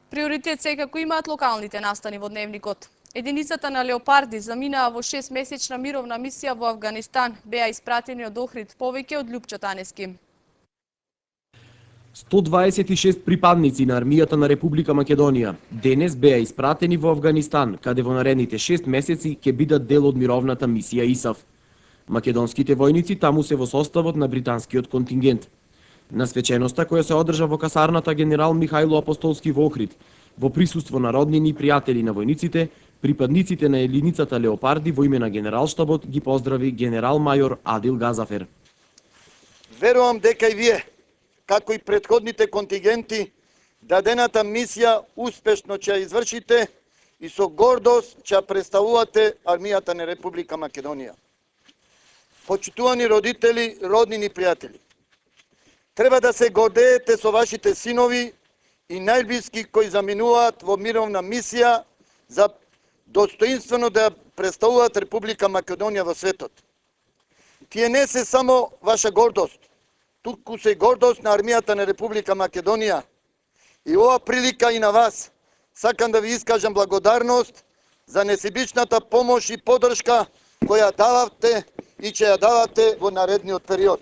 Приоритет секако имаат локалните настани во дневникот. Единицата на Леопарди заминаа во 6-месечна мировна мисија во Авганистан. Беа испратени од Охрид повеќе од Љупчо Танески. 126 припадници на армијата на Република Македонија денес беа испратени во Авганистан, каде во наредните 6 месеци ќе бидат дел од мировната мисија ИСАФ. Македонските војници таму се во составот на британскиот контингент. На свеченоста која се одржа во касарната генерал Михајло Апостолски во Охрид, во присуство на роднини и пријатели на војниците, припадниците на единицата Леопарди во име на генералштабот ги поздрави генерал мајор Адил Газафер. Верувам дека и вие, како и претходните контингенти, дадената мисија успешно ќе ја извршите и со гордост ќе представувате армијата на Република Македонија. Почитувани родители, роднини и пријатели, треба да се гордеете со вашите синови и најблиски кои заминуваат во мировна мисија за достоинствено да представуваат Република Македонија во светот. Тие не се само ваша гордост, туку се гордост на армијата на Република Македонија. И ова прилика и на вас сакам да ви искажам благодарност за несебичната помош и поддршка која дававте и ќе ја давате во наредниот период.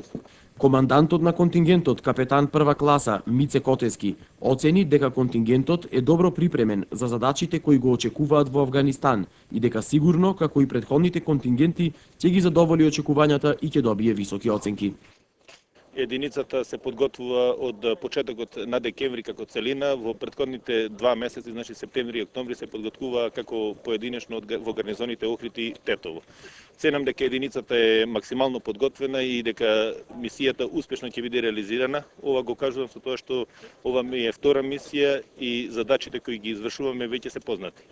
Командантот на контингентот, капетан прва класа Мице Котески, оцени дека контингентот е добро припремен за задачите кои го очекуваат во Авганистан и дека сигурно, како и претходните контингенти, ќе ги задоволи очекувањата и ќе добие високи оценки. Единицата се подготвува од почетокот на декември како целина. Во претходните 2 месеци, значи септември и октомври, се подготвува како поединечно во гарнизоните Охрид и Тетово. Ценам дека единицата е максимално подготвена и дека мисијата успешно ќе биде реализирана. Ова го кажувам со тоа што ова ми е втора мисија и задачите кои ги извршуваме веќе се познати.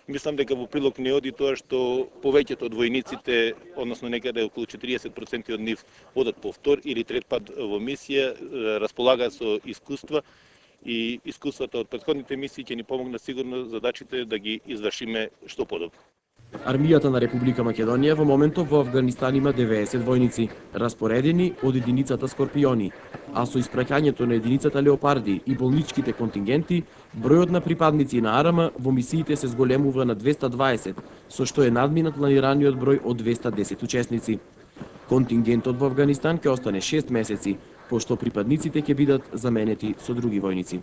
Мислам дека во прилог не оди тоа што повеќето од војниците, односно некаде околу 40% од нив одат по втор или трет пат во мисија, располагаат со искуства и искуствата од претходните мисии ќе ни помогнат сигурно задачите да ги извршиме што подобро. Армијата на Република Македонија во моментов во Авганистан има 90 војници, распоредени од единицата Скорпиони, а со испраќањето на единицата Леопарди и болничките контингенти, бројот на припадници на АРМ во мисиите се зголемува на 220, со што е надминат планираниот број од 210 учесници. Контингентот во Авганистан ќе остане 6 месеци, пошто припадниците ќе бидат заменети со други војници.